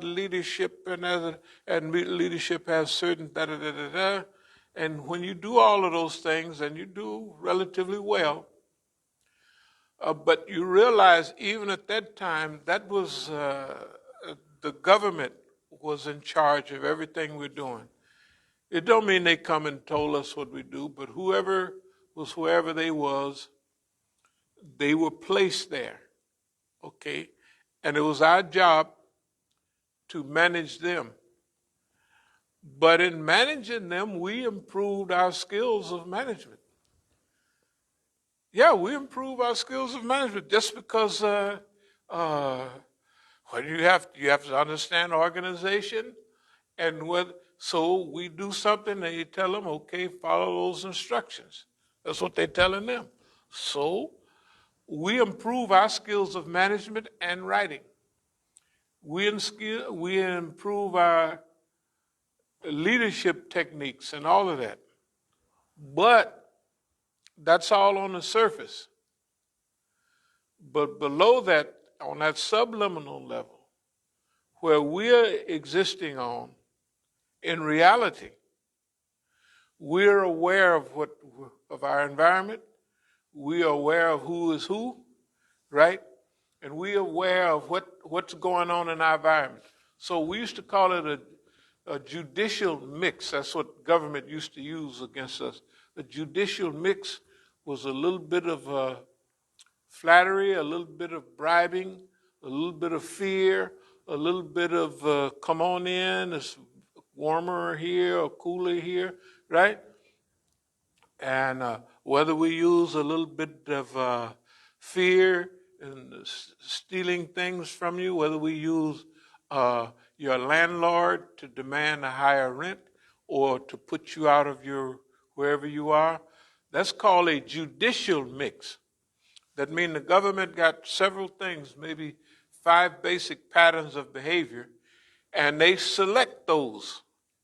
leadership and leadership has certain da. And when you do all of those things, and you do relatively well, but you realize even at that time that was the government was in charge of everything we're doing. It don't mean they come and told us what we do, but whoever they was, they were placed there, okay? And it was our job to manage them. But in managing them, we improved our skills of management. Yeah, we improve our skills of management just because when you have to understand organization and so we do something and you tell them, okay, follow those instructions. That's what they're telling them. So we improve our skills of management and writing. We improve our leadership techniques and all of that. But that's all on the surface. But below that, on that subliminal level, where we're existing on, in reality, we're aware of our environment. We are aware of who is who, right? And we're aware of what's going on in our environment. So we used to call it a judicial mix. That's what government used to use against us. The judicial mix was a little bit of flattery, a little bit of bribing, a little bit of fear, a little bit of come on in, it's warmer here or cooler here, right? And whether we use a little bit of fear and stealing things from you, whether we use your landlord to demand a higher rent or to put you out of your wherever you are, that's called a judicial mix. That means the government got several things, maybe 5 basic patterns of behavior, and they select those.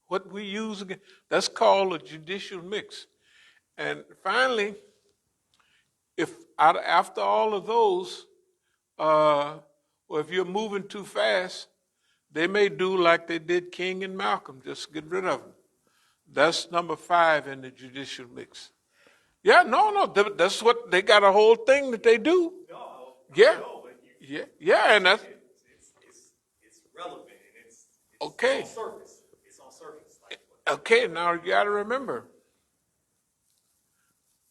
What we use, that's called a judicial mix. And finally, after all of those, or if you're moving too fast, they may do like they did King and Malcolm, just get rid of them. That's number 5 in the judicial mix. Yeah, no, that's what, they got a whole thing that they do. No, yeah, no, yeah, and that's it's relevant and it's okay. on surface. It's on surface. Okay, now you got to remember,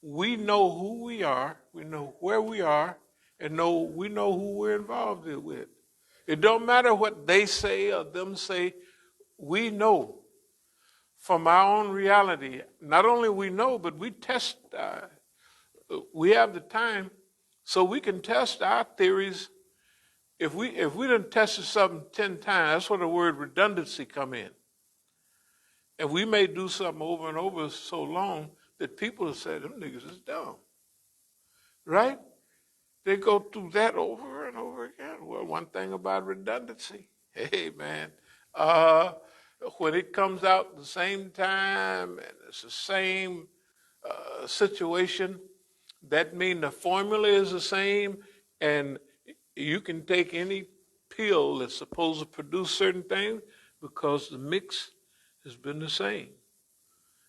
we know who we are, we know where we are, and we know who we're involved with. It don't matter what they say or them say. We know from our own reality. Not only we know, but we test. We have the time, so we can test our theories. If we done tested something 10 times, that's where the word redundancy come in. And we may do something over and over so long that people have said, them niggas is dumb. Right? They go through that over and over again. Well, one thing about redundancy, hey, man, when it comes out the same time and it's the same situation, that means the formula is the same, and you can take any pill that's supposed to produce certain things because the mix has been the same.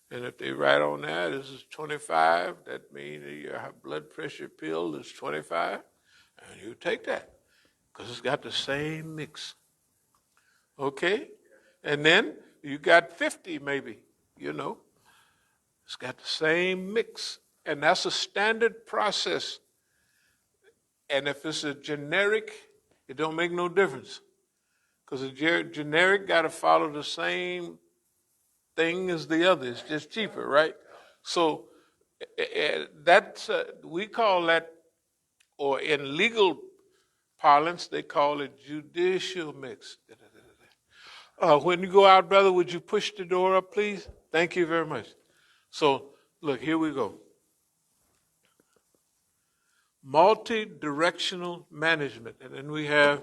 And if they write on there, this is 25, that means your blood pressure pill is 25, and you take that because it's got the same mix. Okay? And then you got 50 maybe, It's got the same mix. And that's a standard process. And if it's a generic, it don't make no difference. Because a generic got to follow the same thing as the other. It's just cheaper, right? So that's we call that, or in legal parlance, they call it judicial mix. When you go out, brother, would you push the door up, please? Thank you very much. So, look, here we go. Multi-directional management. And then we have,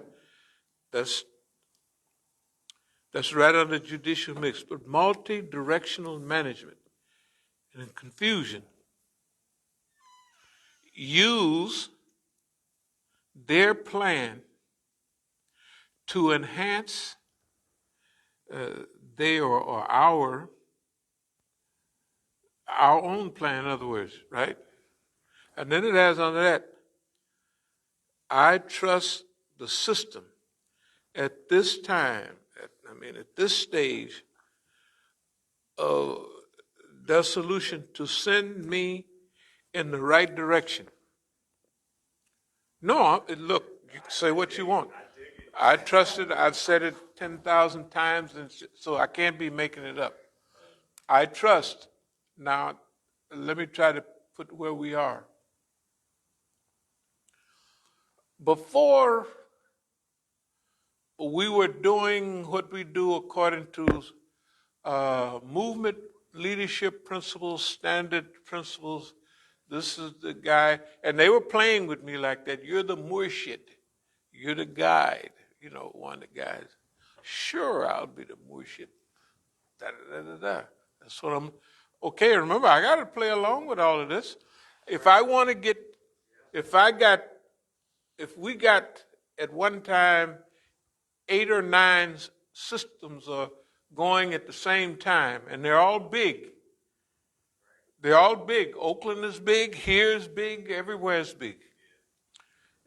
that's right under judicial mix, but multi-directional management. And in confusion, use their plan to enhance they or our own plan, in other words, right? And then it has under that, I trust the system at this time, at this stage of their solution to send me in the right direction. No, look, you can say what you want. I trust it. I've said it 10,000 times, and so I can't be making it up. I trust. Now, let me try to put where we are. Before we were doing what we do according to movement leadership principles, standard principles. This is the guy, and they were playing with me like that. You're the murshid. You're the guide. One of the guys. Sure, I'll be the murshid. Da, da, da, da, da. That's what I'm. Okay, remember, I got to play along with all of this. If we got at one time 8 or 9 systems are going at the same time, and they're all big. They're all big. Oakland is big, here is big, everywhere is big.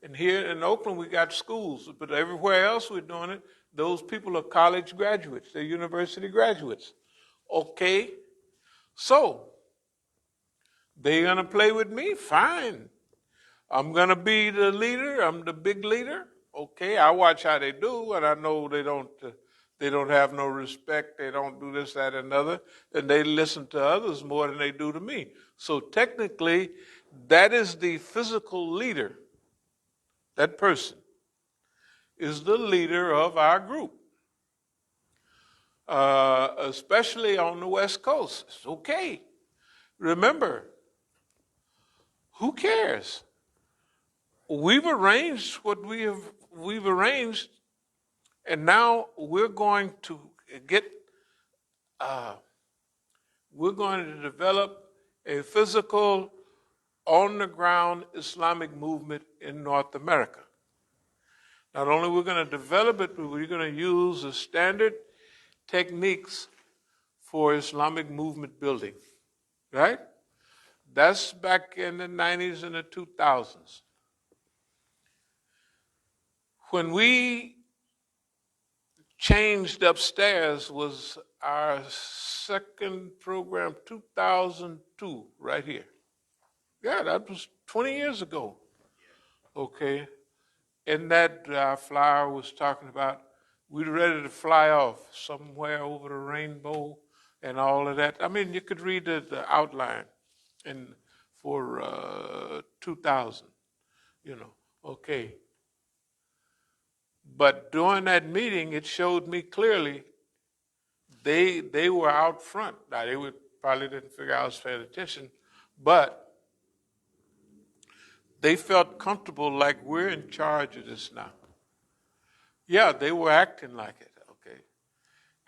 And here in Oakland, we got schools, but everywhere else we're doing it, those people are college graduates, they're university graduates. Okay, so they're going to play with me? Fine. I'm going to be the leader, I'm the big leader. Okay, I watch how they do, and I know they don't have no respect, they don't do this, that, and other, and they listen to others more than they do to me. So technically, that is the physical leader. That person is the leader of our group, especially on the West Coast. It's okay. Remember, who cares? We've arranged what we've arranged, and now we're going to develop a physical, on-the-ground Islamic movement in North America. Not only we're going to develop it, but we're going to use the standard techniques for Islamic movement building, right? That's back in the 90s and the 2000s. When we changed upstairs was our second program, 2002, right here. Yeah, that was 20 years ago. Okay. In that flyer was talking about we're ready to fly off somewhere over the rainbow and all of that. You could read the outline for 2000, Okay. But during that meeting, it showed me clearly they were out front. Now, they probably didn't figure I was paying attention, but they felt comfortable like we're in charge of this now. Yeah, they were acting like it, okay.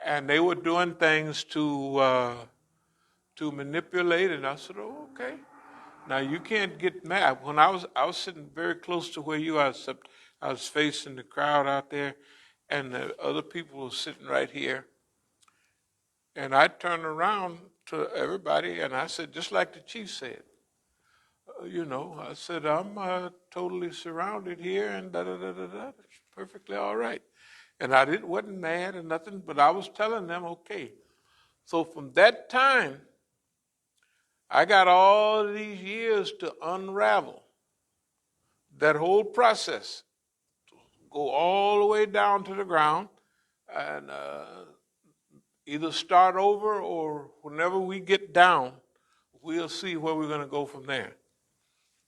And they were doing things to manipulate, and I said, oh, okay. Now, you can't get mad. When I was sitting very close to where you are, except I was facing the crowd out there, and the other people were sitting right here. And I turned around to everybody, and I said, just like the chief said, I said, I'm totally surrounded here, and da-da-da-da-da. It's perfectly all right. And I wasn't mad or nothing, but I was telling them, okay. So from that time, I got all these years to unravel that whole process, to go all the way down to the ground, and either start over or whenever we get down, we'll see where we're going to go from there.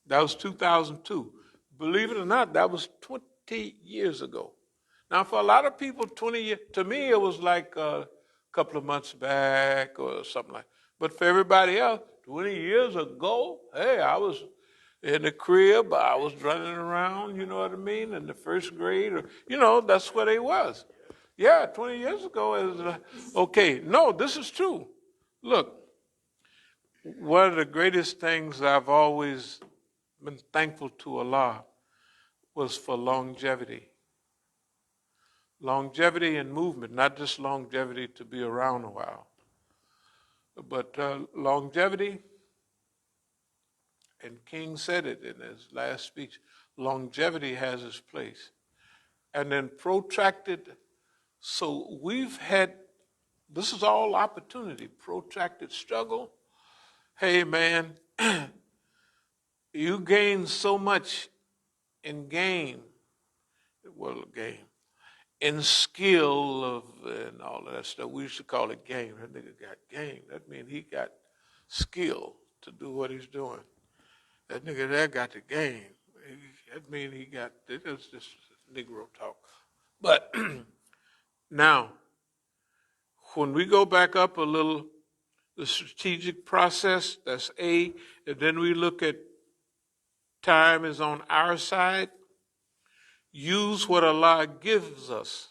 That was 2002. Believe it or not, that was 20 years ago. Now, for a lot of people, 20 years, to me, it was like a couple of months back or something like that. But for everybody else, 20 years ago, hey, I was in the crib, I was running around, you know what I mean, in the first grade, or, that's where they was. Yeah, 20 years ago is, okay, no, this is true. Look, one of the greatest things I've always been thankful to Allah was for longevity. Longevity and movement, not just longevity to be around a while, but longevity, and King said it in his last speech, longevity has its place. And then protracted, so we've had, this is all opportunity, protracted struggle. Hey man, you gain so much in game, in skill and all of that stuff. We used to call it game. That nigga got game. That means he got skill to do what he's doing. That nigga there got the game. That means he got, it is just Negro talk. But now, when we go back up a little, the strategic process, that's A, and then we look at time is on our side. Use what Allah gives us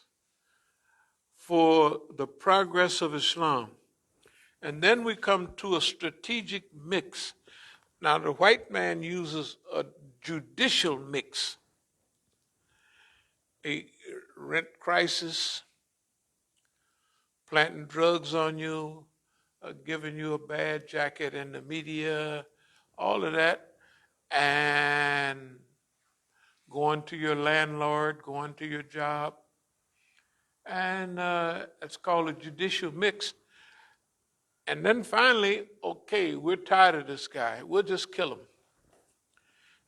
for the progress of Islam. And then we come to a strategic mix. Now, the white man uses a judicial mix. A rent crisis, planting drugs on you, giving you a bad jacket in the media, all of that, and going to your landlord, going to your job. And it's called a judicial mix. And then finally, okay, we're tired of this guy. We'll just kill him.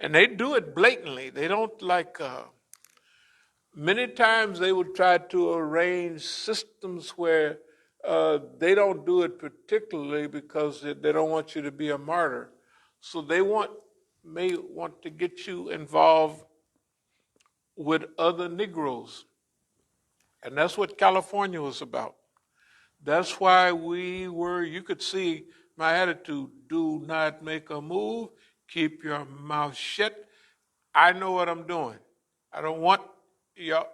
And they do it blatantly. They don't like, many times they will try to arrange systems where they don't do it particularly because they don't want you to be a martyr. So they may want to get you involved with other Negroes. And that's what California was about. That's why you could see my attitude, do not make a move, keep your mouth shut. I know what I'm doing. I don't want y'all,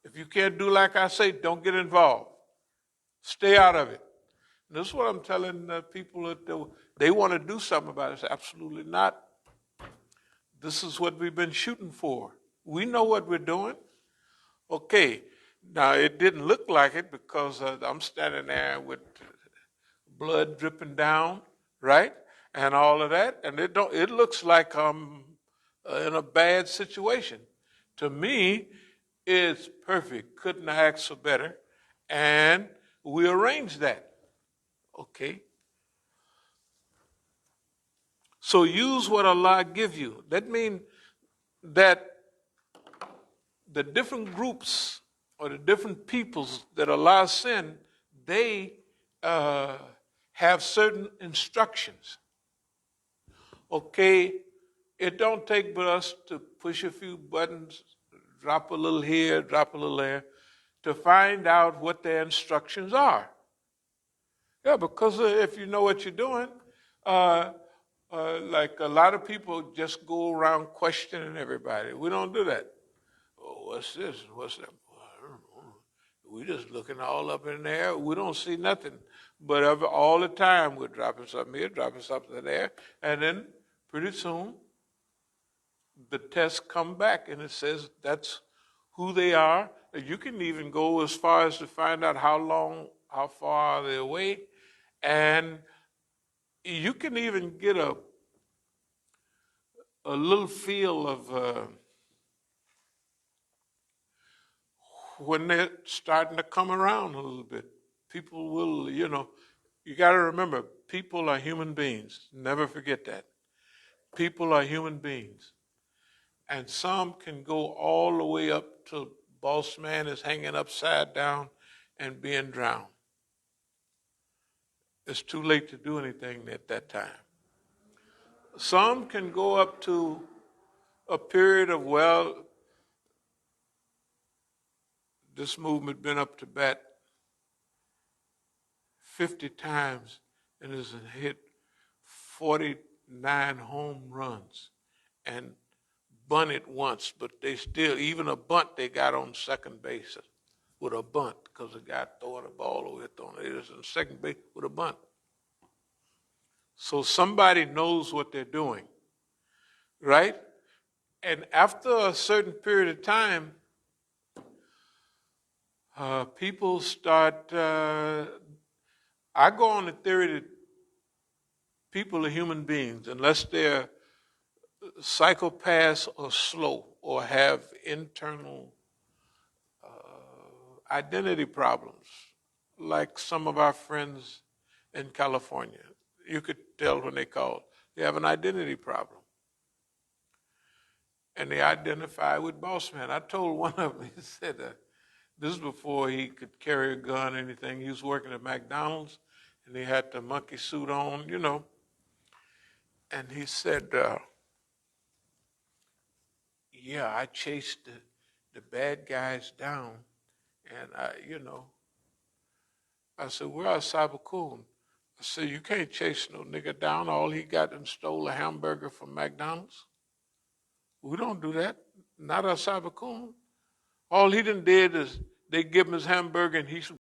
if you can't do like I say, don't get involved. Stay out of it. And this is what I'm telling people that they want to do something about it. It's absolutely not. This is what we've been shooting for. We know what we're doing. Okay, now it didn't look like it because I'm standing there with blood dripping down, right? And all of that. And it looks like I'm in a bad situation. To me, it's perfect. Couldn't have asked for better. And we arranged that. Okay. So use what Allah give you. That means that the different groups or the different peoples that Allah send, they have certain instructions. Okay, it don't take but us to push a few buttons, drop a little here, drop a little there, to find out what their instructions are. Yeah, because if you know what you're doing, like a lot of people just go around questioning everybody. We don't do that. Oh, what's this? What's that? I don't know. We just looking all up in the air. We don't see nothing. But all the time we're dropping something here, dropping something there, and then pretty soon the tests come back and it says that's who they are. You can even go as far as to find out how far are they away, and you can even get a little feel of when they're starting to come around a little bit. People will, you got to remember, people are human beings. Never forget that. People are human beings. And some can go all the way up to boss man is hanging upside down and being drowned. It's too late to do anything at that time. Some can go up to a period of, this movement been up to bat 50 times and has hit 49 home runs and bunted once, but they still, even a bunt they got on second base with a bunt because the guy throwing the ball over it, it is on second base with a bunt. So somebody knows what they're doing, right? And after a certain period of time, People start, I go on the theory that people are human beings unless they're psychopaths or slow or have internal identity problems, like some of our friends in California. You could tell when they called. They have an identity problem. And they identify with boss man. I told one of them, he said, this is before he could carry a gun or anything. He was working at McDonald's and he had the monkey suit on, you know. And he said, yeah, I chased the bad guys down. And I said, where are As-Sabiqun? I said, you can't chase no nigga down. All he got and stole a hamburger from McDonald's. We don't do that. Not As-Sabiqun. All he done did is they give him his hamburger and he